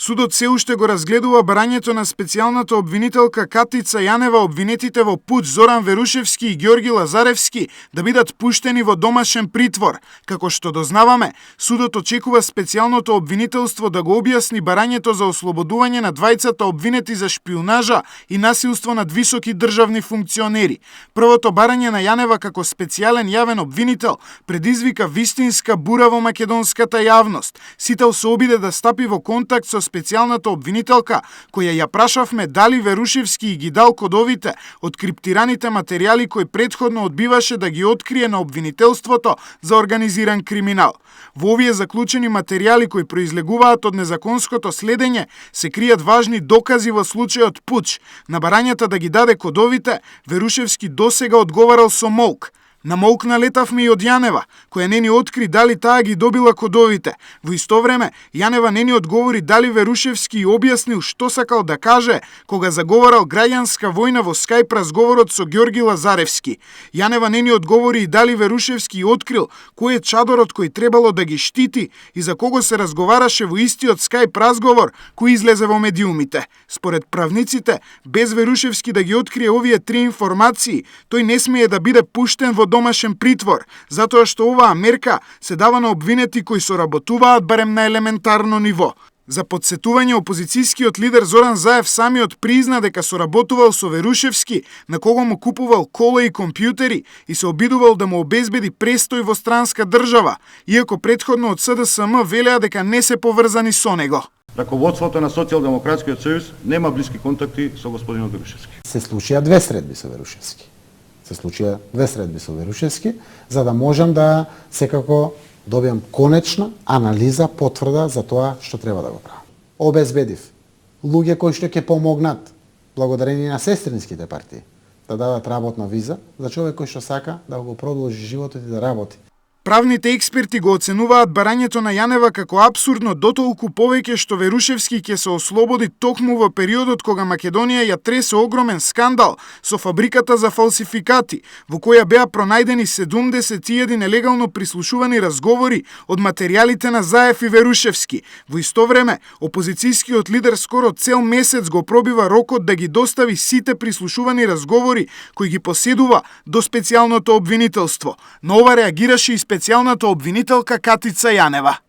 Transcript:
Судот се уште го разгледува барањето на специјалната обвинителка Катица Јанева обвинетите во пуч Зоран Верушевски и Ѓорги Лазаревски да бидат пуштени во домашен притвор. Како што дознаваме, судот очекува специјалното обвинителство да го објасни барањето за ослободување на двајцата обвинети за шпиунажа и насилство над високи државни функционери. Првото барање на Јанева како специјален јавен обвинител предизвика вистинска бура во македонската јавност. Сител се обиде да стапи во контакт со специјалната обвинителка, која ја прашавме дали Верушевски ги дал кодовите од криптираните материјали кои претходно одбиваше да ги открие на обвинителството за организиран криминал. Во овие заклучени материјали кои произлегуваат од незаконското следење се кријат важни докази во случајот пуч. На барањата да ги даде кодовите, Верушевски досега одговарал со молк. На молк налетавме и од Јанева, која не ни откри дали таа ги добила кодовите. Во исто време, Јанева не ни одговори дали Верушевски и објаснил што сакал да каже кога заговарал граѓанска војна во скајп разговорот со Ѓорги Лазаревски. Јанева не ни одговори и дали Верушевски открил кој е чадорот кој требало да ги штити и за кого се разговараше во истиот скајп разговор кој излезе во медиумите. Според правниците, без Верушевски да ги открие овие три информации, тој не смее да биде пуштен во домашен притвор, затоа што оваа мерка се дава на обвинети кои соработуваат барем на елементарно ниво. За подсетување, опозицијскиот лидер Зоран Заев самиот призна дека соработувал со Верушевски, на кого му купувал кола и компјутери и се обидувал да му обезбеди престој во странска држава, иако претходно од СДСМ велеа дека не се поврзани со него. Раководството на Социјалдемократскиот сојуз нема блиски контакти со господинот Верушевски. Се случија две средби со Верушевски. За да можам да секако добиам конечна анализа, потврда за тоа што треба да го правам. Обезбедив луѓе кои што ќе помогнат, благодарение на сестринските партии, да дадат работна виза за човек кој што сака да го продолжи животот и да работи. Правните експерти го оценуваат барањето на Јанева како апсурдно дотолку повеќе што Верушевски ќе се ослободи токму во периодот кога Македонија ја тресе огромен скандал со фабриката за фалсификати, во која беа пронајдени 71 нелегално прислушувани разговори од материјалите на Заев и Верушевски. Во исто време, опозицијскиот лидер скоро цел месец го пробива рокот да ги достави сите прислушувани разговори кои ги поседува до специјалното обвинителство. На ова реагираше и специјалната обвинителка Катица Јанева.